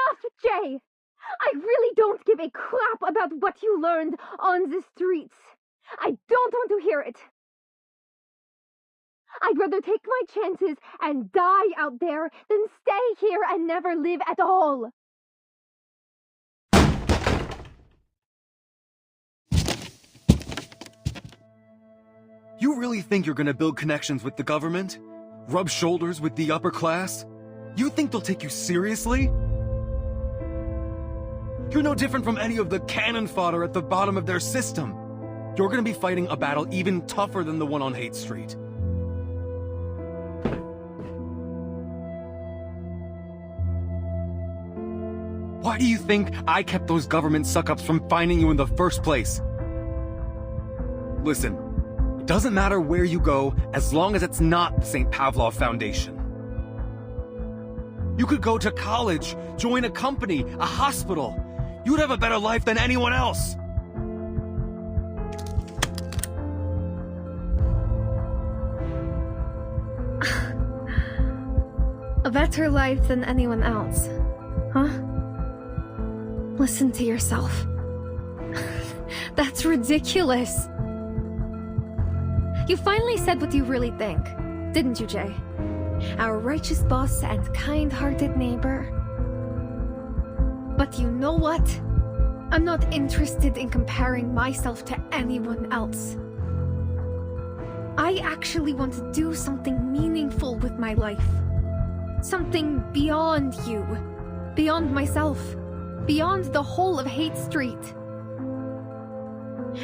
enough, Jay! I really don't give a crap about what you learned on the streets. I don't want to hear it. I'd rather take my chances and die out there than stay here and never live at all. You really think you're gonna build connections with the government? Rub shoulders with the upper class? You think they'll take you seriously? You're no different from any of the cannon fodder at the bottom of their system. You're gonna be fighting a battle even tougher than the one on Hate Street. Why do you think I kept those government suck-ups from finding you in the first place? Listen, it doesn't matter where you go as long as it's not the St. Pavlov Foundation. You could go to college, join a company, a hospital. You'd have a better life than anyone else. A better life than anyone else, huh? Listen to yourself. That's ridiculous. You finally said what you really think, didn't you, Jay? Our righteous boss and kind-hearted neighbor. But you know what? I'm not interested in comparing myself to anyone else. I actually want to do something meaningful with my life. Something beyond you, beyond myself, beyond the whole of Hate Street.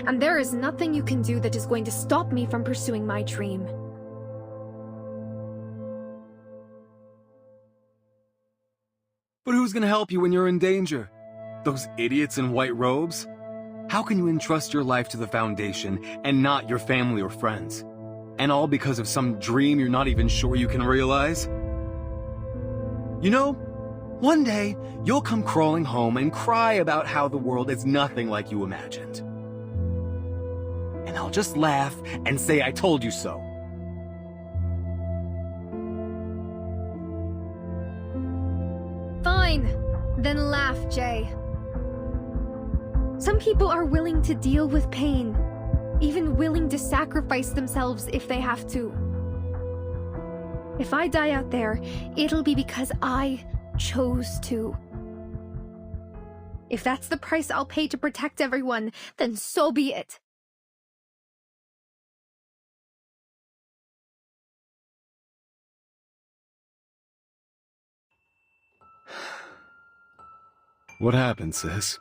And there is nothing you can do that is going to stop me from pursuing my dream. But who's gonna help you when you're in danger? Those idiots in white robes? How can you entrust your life to the Foundation and not your family or friends? And all because of some dream you're not even sure you can realize? You know, one day you'll come crawling home and cry about how the world is nothing like you imagined. And I'll just laugh and say I told you so. Fine, then laugh, Jay. Some people are willing to deal with pain, even willing to sacrifice themselves if they have to. If I die out there, it'll be because I chose to. If that's the price I'll pay to protect everyone, then so be it. What happened, sis?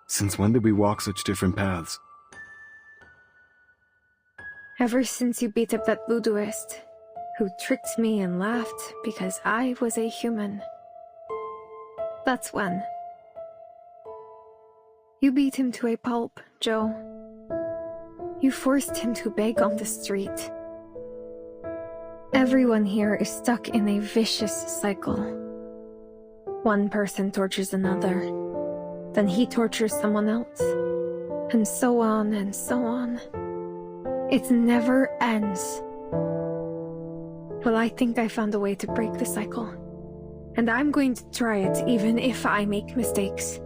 Since when did we walk such different paths? Ever since you beat up that voodooist, who tricked me and laughed because I was a human. That's when. You beat him to a pulp, Joe. You forced him to beg on the street. Everyone here is stuck in a vicious cycle. One person tortures another, then he tortures someone else, and so on and so on. It never ends. Well, I think I found a way to break the cycle. And I'm going to try it even if I make mistakes.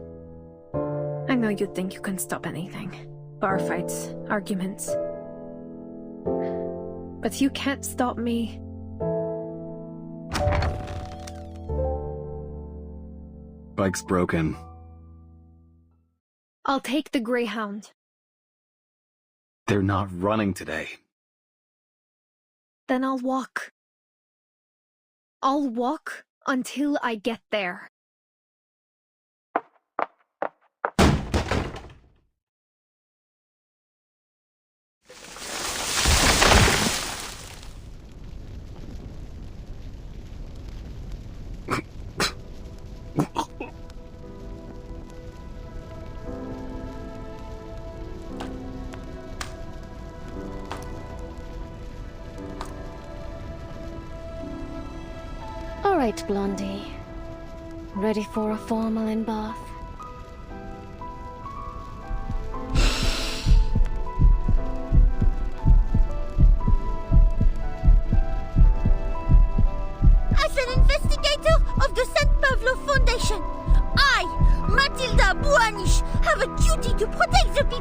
I know you think you can stop anything. Bar fights, arguments. But you can't stop me. Bike's broken. I'll take the Greyhound. They're not running today. Then I'll walk. I'll walk until I get there. All right, Blondie. Ready for a formal in-bath? As an investigator of the St. Pavlov Foundation,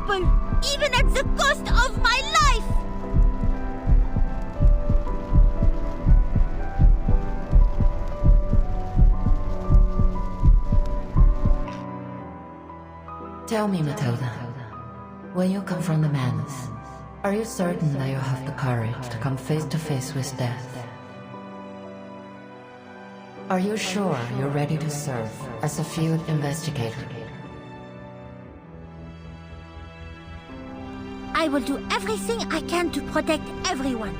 trouble, even at the cost of my life! Tell me, Matilda, when you confront the madness, are you certain that you have the courage to come face to face with death? Are you sure you're ready to serve as a field investigator? I will do everything I can to protect everyone.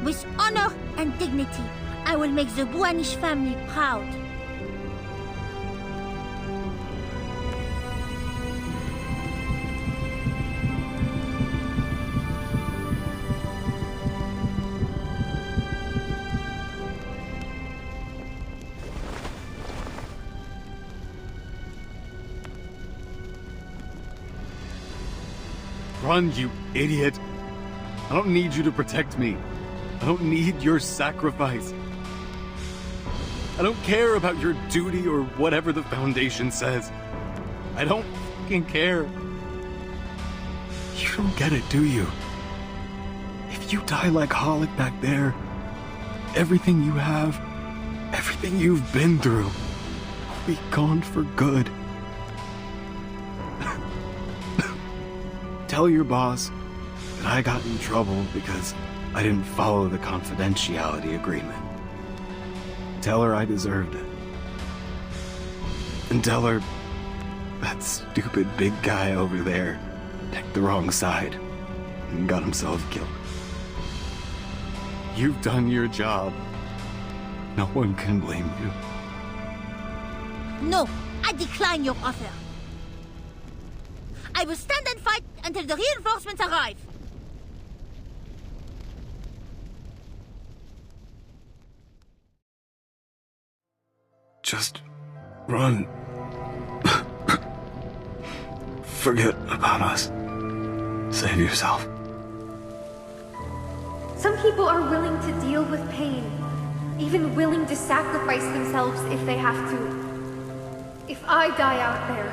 With honor and dignity, I will make the Buanish family proud. Run, you idiot! I don't need you to protect me. I don't need your sacrifice. I don't care about your duty or whatever the Foundation says. I don't fucking care. You don't get it, do you? If you die like Holic back there, everything you have, everything you've been through, will be gone for good. Tell your boss that I got in trouble because I didn't follow the confidentiality agreement. Tell her I deserved it. And tell her that stupid big guy over there picked the wrong side and got himself killed. You've done your job. No one can blame you. No, I decline your offer. I will stand and fight until the reinforcements arrive. Just run. Forget about us. Save yourself. Some people are willing to deal with pain, even willing to sacrifice themselves if they have to. If I die out there,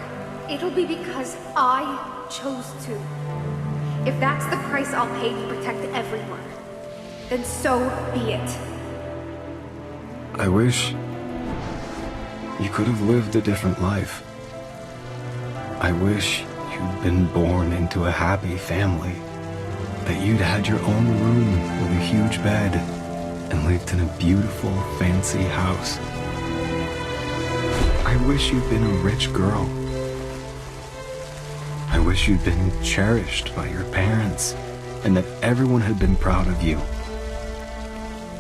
it'll be because I chose to. If that's the price I'll pay to protect everyone, then so be it. I wish you could have lived a different life. I wish you'd been born into a happy family, that you'd had your own room with a huge bed and lived in a beautiful, fancy house. I wish you'd been a rich girl. I wish you'd been cherished by your parents and that everyone had been proud of you.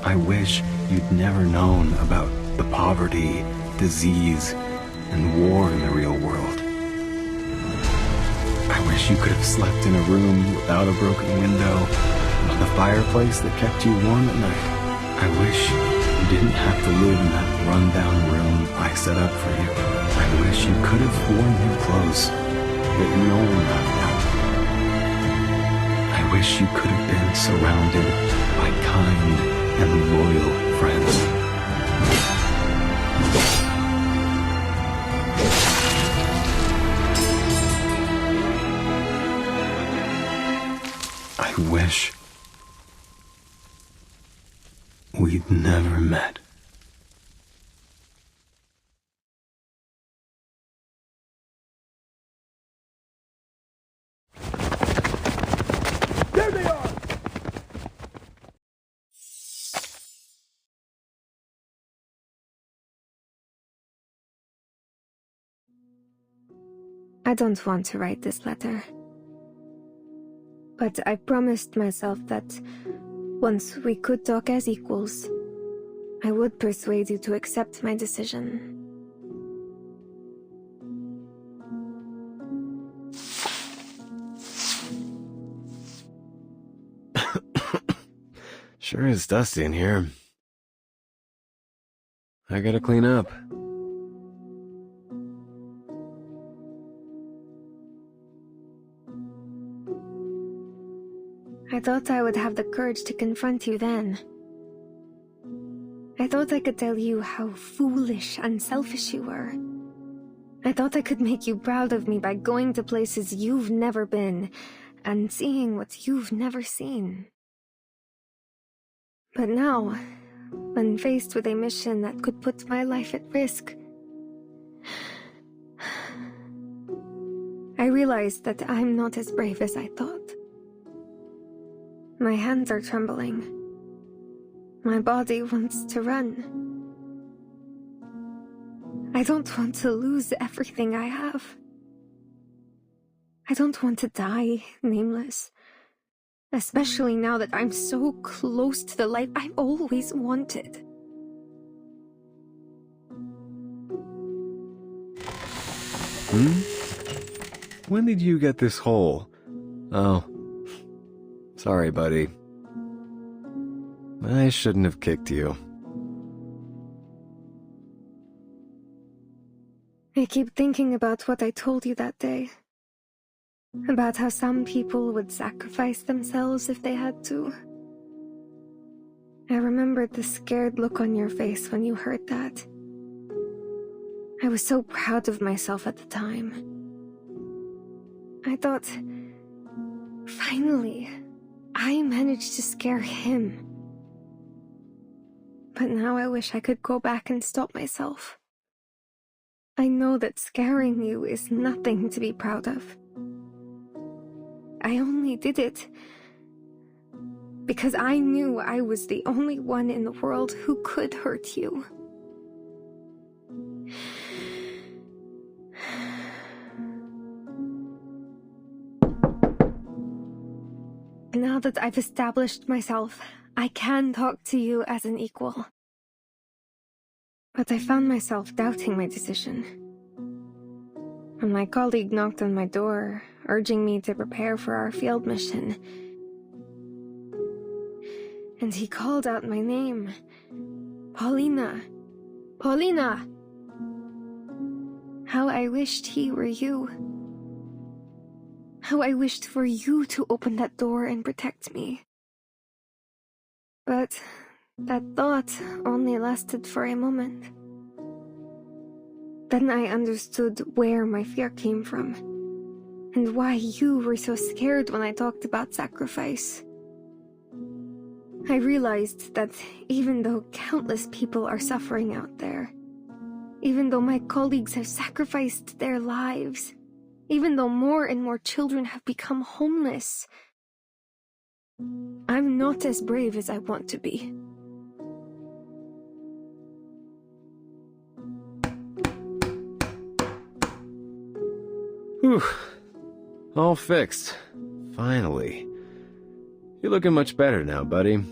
I wish you'd never known about the poverty, disease, and war in the real world. I wish you could have slept in a room without a broken window, with a fireplace that kept you warm at night. I wish you didn't have to live in that rundown room I set up for you. I wish you could have worn new clothes that no one had. I wish you could have been surrounded by kind and loyal friends. I wish we'd never met. There they are! I don't want to write this letter. But I promised myself that once we could talk as equals, I would persuade you to accept my decision. Sure is dusty in here. I gotta clean up. I thought I would have the courage to confront you then. I thought I could tell you how foolish and selfish you were. I thought I could make you proud of me by going to places you've never been and seeing what you've never seen. But now, when faced with a mission that could put my life at risk, I realized that I'm not as brave as I thought. My hands are trembling. My body wants to run. I don't want to lose everything I have. I don't want to die nameless. Especially now that I'm so close to the life I've always wanted. When did you get this hole? Oh. Sorry, buddy. I shouldn't have kicked you. I keep thinking about what I told you that day. About how some people would sacrifice themselves if they had to. I remembered the scared look on your face when you heard that. I was so proud of myself at the time. I thought, finally, I managed to scare him. But now I wish I could go back and stop myself. I know that scaring you is nothing to be proud of. I only did it because I knew I was the only one in the world who could hurt you. Now that I've established myself, I can talk to you as an equal. But I found myself doubting my decision. When my colleague knocked on my door, urging me to prepare for our field mission, and he called out my name, Paulina. Paulina! How I wished he were you. How I wished for you to open that door and protect me. But that thought only lasted for a moment. Then I understood where my fear came from, and why you were so scared when I talked about sacrifice. I realized that even though countless people are suffering out there, even though my colleagues have sacrificed their lives, even though more and more children have become homeless, I'm not as brave as I want to be. Whew. All fixed. Finally. You're looking much better now, buddy.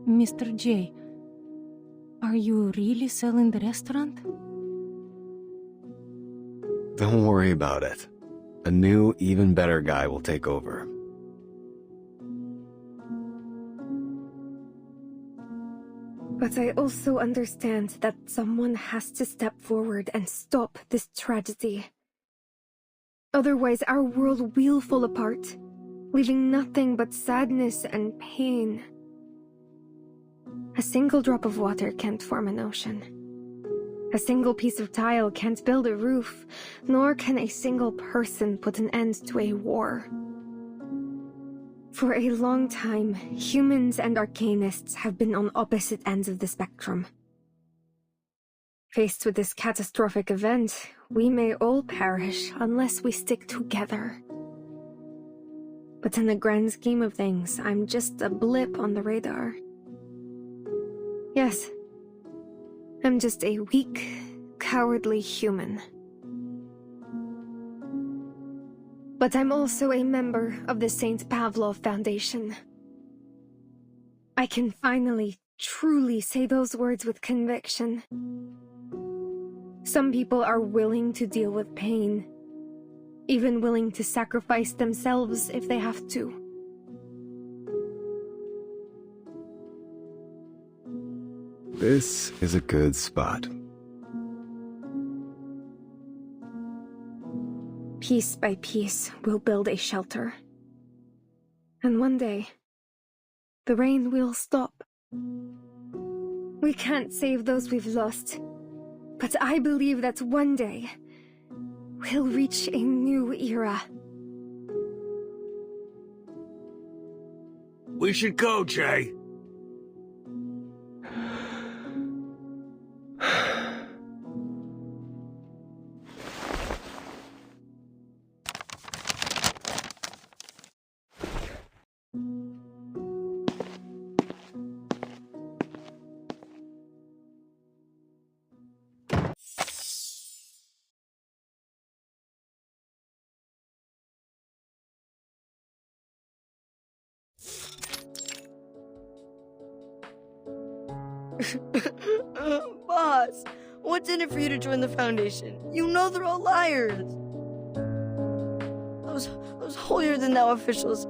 Mr. J, are you really selling the restaurant? Don't worry about it. A new, even better guy will take over. But I also understand that someone has to step forward and stop this tragedy. Otherwise, our world will fall apart, leaving nothing but sadness and pain. A single drop of water can't form an ocean. A single piece of tile can't build a roof, nor can a single person put an end to a war. For a long time, humans and arcanists have been on opposite ends of the spectrum. Faced with this catastrophic event, we may all perish unless we stick together. But in the grand scheme of things, I'm just a blip on the radar. Yes, I'm just a weak, cowardly human. But I'm also a member of the St. Pavlov Foundation. I can finally, truly say those words with conviction. Some people are willing to deal with pain, even willing to sacrifice themselves if they have to. This is a good spot. Piece by piece, we'll build a shelter. And one day, the rain will stop. We can't save those we've lost, but I believe that one day, we'll reach a new era. We should go, Jay. Boss, what's in it for you to join the Foundation? You know they're all liars. Those holier-than-thou officials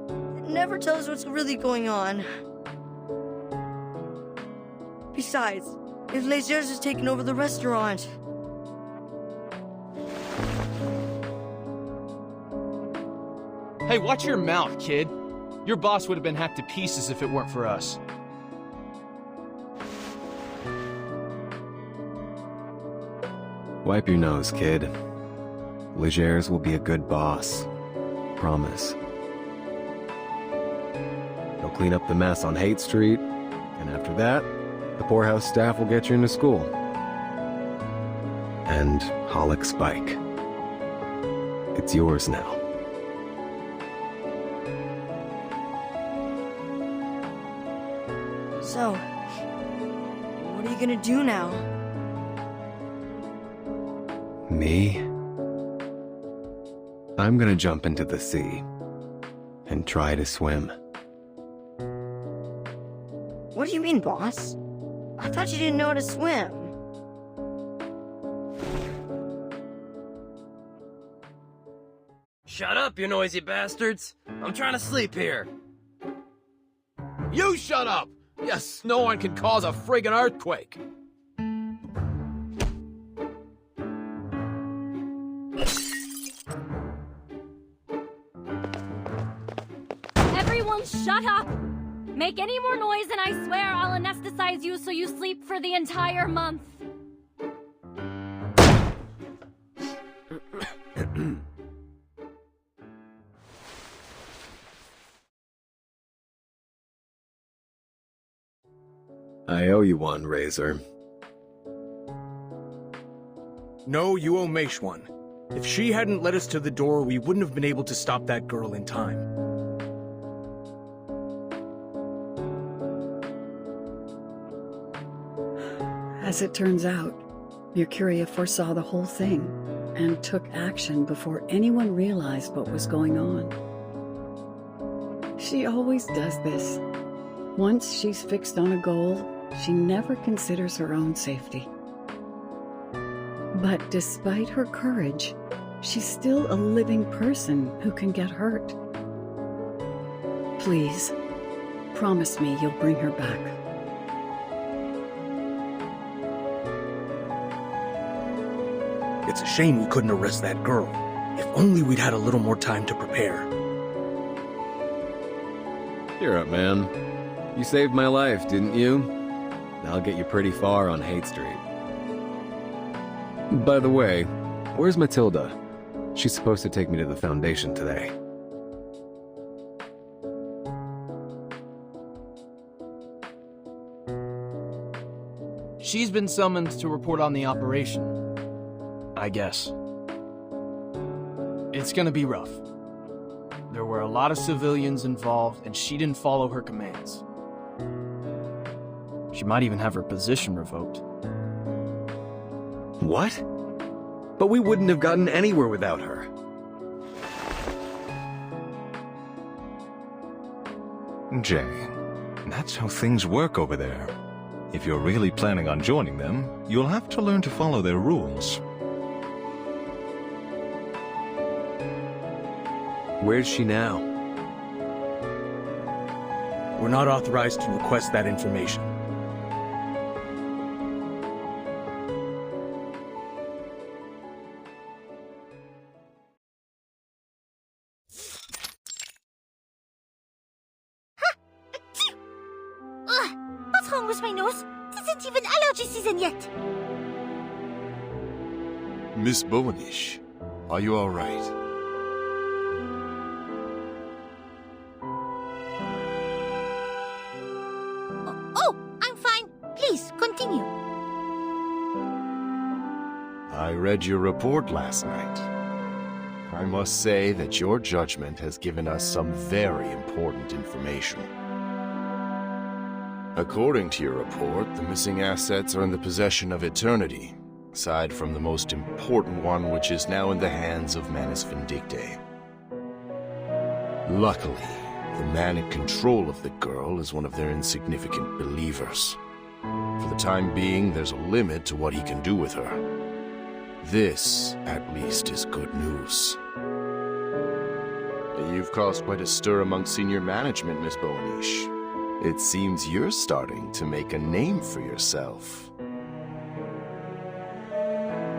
never tell us what's really going on. Besides, if Legers has taken over the restaurant... Hey, watch your mouth, kid. Your boss would have been hacked to pieces if it weren't for us. Wipe your nose, kid. Legers will be a good boss. Promise. He'll clean up the mess on Haight Street, and after that, the poorhouse staff will get you into school. And Hollick's bike. It's yours now. So, what are you gonna do now? Me? I'm gonna jump into the sea and try to swim. What do you mean, boss? I thought you didn't know how to swim. Shut up, you noisy bastards. I'm trying to sleep here. You shut up! Yes, no one can cause a friggin' earthquake. Everyone shut up! Make any more noise and I swear I'll anesthetize you so you sleep for the entire month. I owe you one, Razor. No, you owe Meish one. If she hadn't led us to the door, we wouldn't have been able to stop that girl in time. As it turns out, Mercuria foresaw the whole thing and took action before anyone realized what was going on. She always does this. Once she's fixed on a goal, she never considers her own safety. But despite her courage, she's still a living person who can get hurt. Please, promise me you'll bring her back. It's a shame we couldn't arrest that girl. If only we'd had a little more time to prepare. Cheer up, man. You saved my life, didn't you? I'll get you pretty far on Haight Street. By the way, where's Matilda? She's supposed to take me to the Foundation today. She's been summoned to report on the operation, I guess. It's gonna be rough. There were a lot of civilians involved, and she didn't follow her commands. She might even have her position revoked. What? But we wouldn't have gotten anywhere without her. Jay, that's how things work over there. If you're really planning on joining them, you'll have to learn to follow their rules. Where's she now? We're not authorized to request that information. wrong with my nose? It isn't even allergy season yet. Miss Bowenish, are you all right? Oh, I'm fine. Please, continue. I read your report last night. I must say that your judgment has given us some very important information. According to your report, the missing assets are in the possession of Eternity, aside from the most important one, which is now in the hands of Manus Vindicte. Luckily, the man in control of the girl is one of their insignificant believers. For the time being, there's a limit to what he can do with her. This, at least, is good news. You've caused quite a stir among senior management, Miss Bowenish. It seems you're starting to make a name for yourself.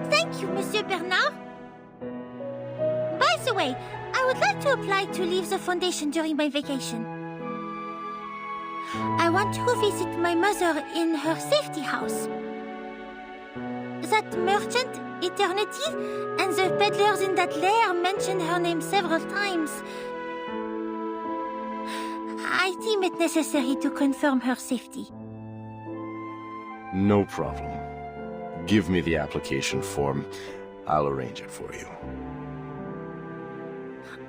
Thank you, Monsieur Bernard. By the way, I would like to apply to leave the Foundation during my vacation. I want to visit my mother in her safety house. That merchant, Eternity, and the peddlers in that lair mentioned her name several times. I deem it necessary to confirm her safety. No problem. Give me the application form. I'll arrange it for you.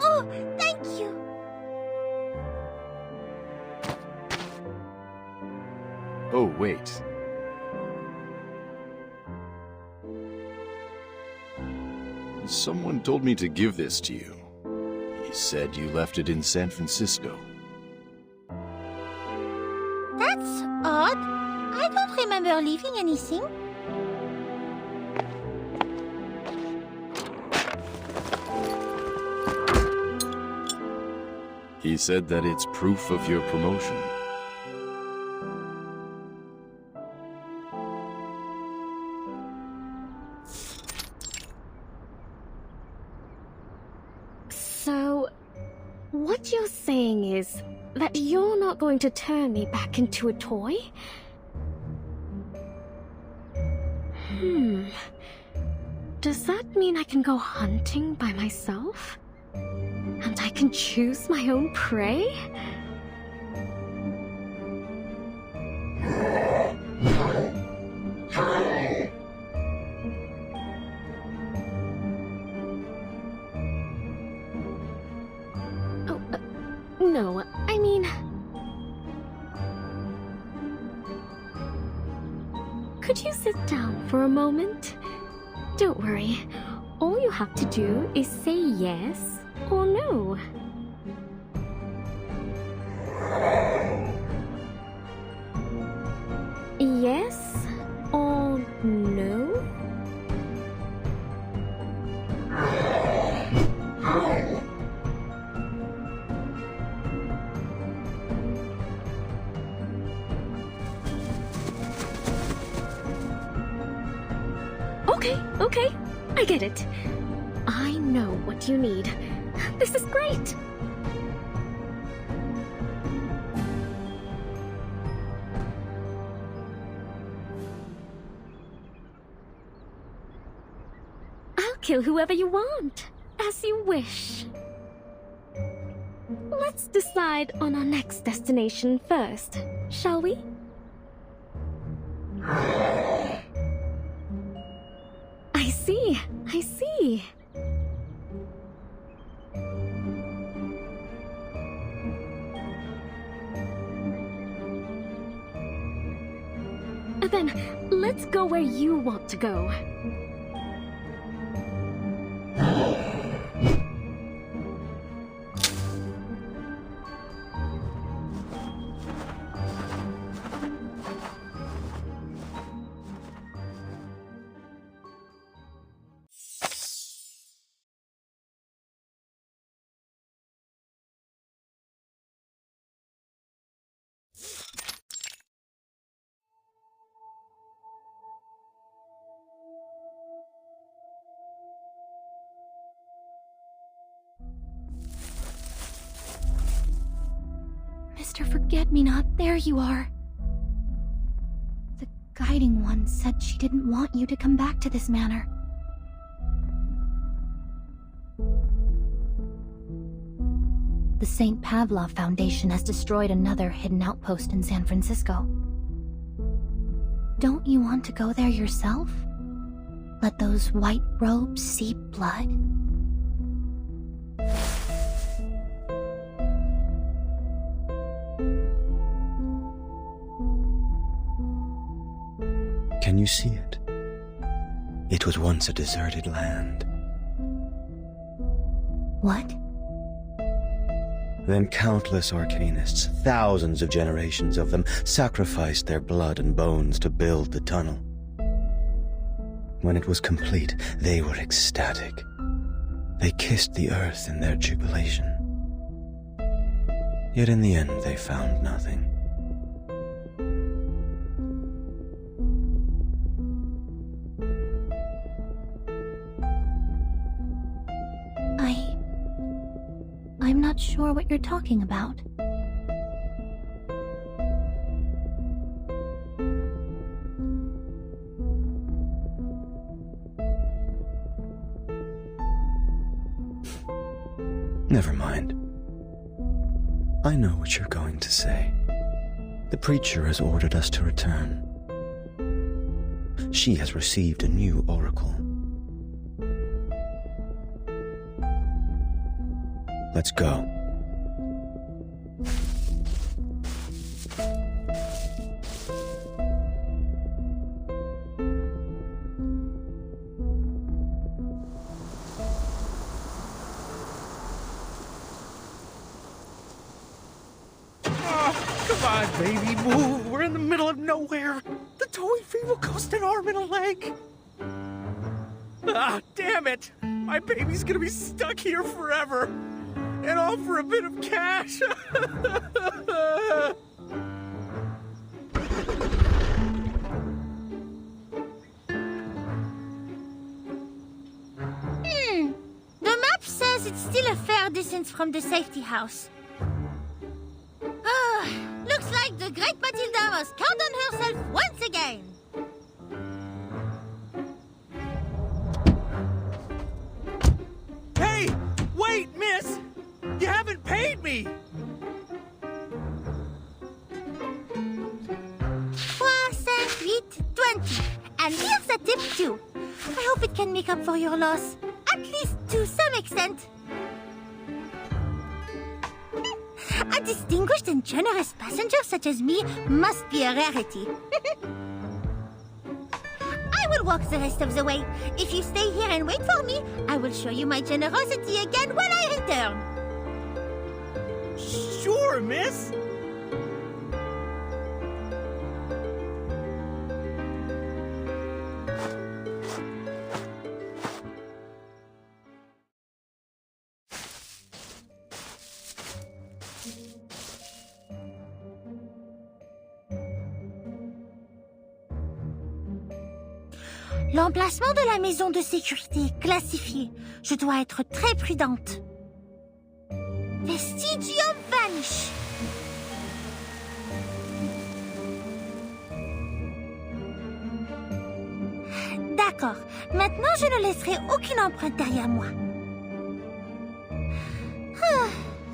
Oh, thank you. Oh, wait. Someone told me to give this to you. He said you left it in San Francisco. That's odd. I don't remember leaving anything. He said that it's proof of your promotion. So, what you're saying is that you're not going to turn me back into a toy? Does that mean I can go hunting by myself? And I can choose my own prey? No, I mean... Could you sit down for a moment? Don't worry. All you have to do is say yes or no. Yes or no? Okay, I get it. I know what you need. This is great. I'll kill whoever you want, as you wish. Let's decide on our next destination first, shall we? I see. Then, let's go where you want to go. Mr. Forget-Me-Not, there you are. Guiding One said she didn't want you to come back to this manor. The St. Pavlov Foundation has destroyed another hidden outpost in San Francisco. Don't you want to go there yourself? Let those white robes seep blood? Can you see it? It was once a deserted land. What? Then countless arcanists, thousands of generations of them, sacrificed their blood and bones to build the tunnel. When it was complete, they were ecstatic. They kissed the earth in their jubilation. Yet in the end, they found nothing. I'm not sure what you're talking about. Never mind. I know what you're going to say. The preacher has ordered us to return. She has received a new oracle. Let's go. Come on, baby, move. We're in the middle of nowhere. The towing fee will cost an arm and a leg. Ah, damn it. My baby's gonna be stuck here forever. And all for a bit of cash. The map says it's still a fair distance from the safety house. Looks like the great Matilda must count on herself once again. Hey! Wait, miss! You haven't paid me! 4, 5, 8, 20. And here's a tip too. I hope it can make up for your loss. At least to some extent. A distinguished and generous passenger such as me must be a rarity. I will walk the rest of the way. If you stay here and wait for me, I will show you my generosity again when I return. Sure, miss. L'emplacement de la maison de sécurité est classifié. Je dois être très prudente. Vestigium vanish. D'accord. Maintenant, je ne laisserai aucune empreinte derrière moi.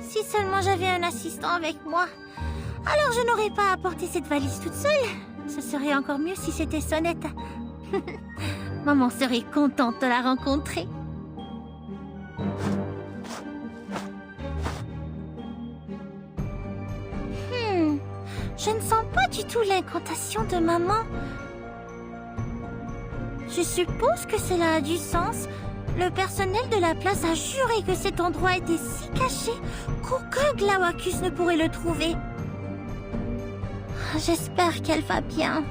Si seulement j'avais un assistant avec moi. Alors je n'aurais pas à porter cette valise toute seule. Ce serait encore mieux si c'était Sonnette. Maman serait contente de la rencontrer. Je ne sens pas du tout l'incantation de maman. Je suppose que cela a du sens. Le personnel de la place a juré que cet endroit était si caché qu'aucun Glauacus ne pourrait le trouver. J'espère qu'elle va bien.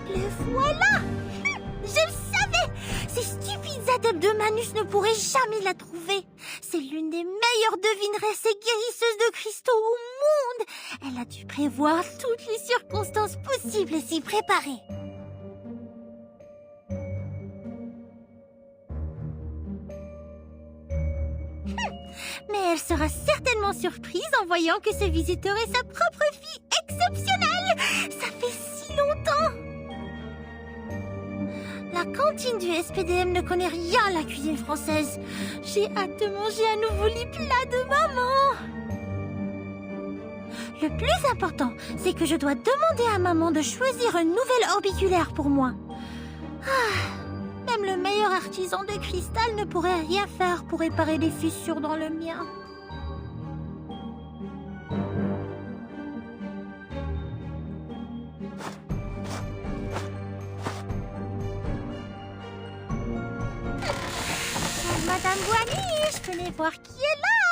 Le voilà! Je le savais! Ces stupides adeptes de Manus ne pourraient jamais la trouver. C'est l'une des meilleures devineresses et guérisseuses de cristaux au monde. Elle a dû prévoir toutes les circonstances possibles et s'y préparer. elle sera certainement surprise en voyant que ce visiteur est sa propre fille exceptionnelle. Ça fait si longtemps. La cantine du SPDM ne connaît rien à la cuisine française. J'ai hâte de manger un nouveau lit plat de maman. Le plus important, c'est que je dois demander à maman de choisir un nouvel orbiculaire pour moi. Même le meilleur artisan de cristal ne pourrait rien faire pour réparer les fissures dans le mien. Madame Boigny, je venais voir qui est là.